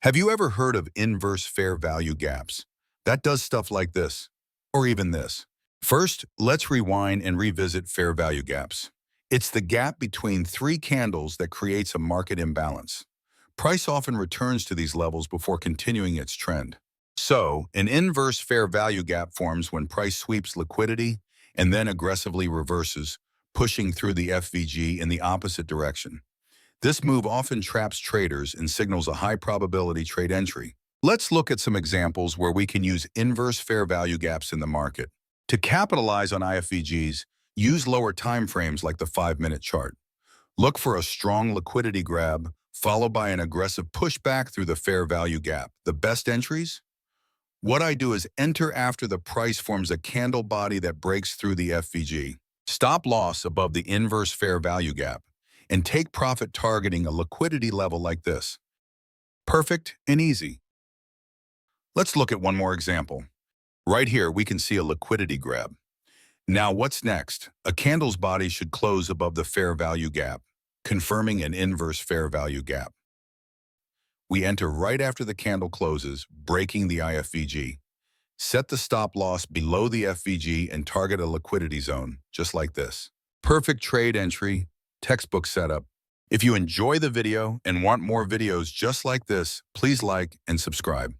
Have you ever heard of inverse fair value gaps? That does stuff like this, or even this. First, let's rewind and revisit fair value gaps. It's the gap between three candles that creates a market imbalance. Price often returns to these levels before continuing its trend. So, an inverse fair value gap forms when price sweeps liquidity and then aggressively reverses, pushing through the FVG in the opposite direction. This move often traps traders and signals a high probability trade entry. Let's look at some examples where we can use inverse fair value gaps in the market. To capitalize on IFVGs, use lower time frames like the 5-minute chart. Look for a strong liquidity grab, followed by an aggressive pushback through the fair value gap. The best entries? What I do is enter after the price forms a candle body that breaks through the FVG. Stop loss above the inverse fair value gap, and take profit targeting a liquidity level like this. Perfect and easy. Let's look at one more example. Right here, we can see a liquidity grab. Now what's next? A candle's body should close above the fair value gap, confirming an inverse fair value gap. We enter right after the candle closes, breaking the IFVG. Set the stop loss below the FVG and target a liquidity zone, just like this. Perfect trade entry, textbook setup. If you enjoy the video and want more videos just like this, please like and subscribe.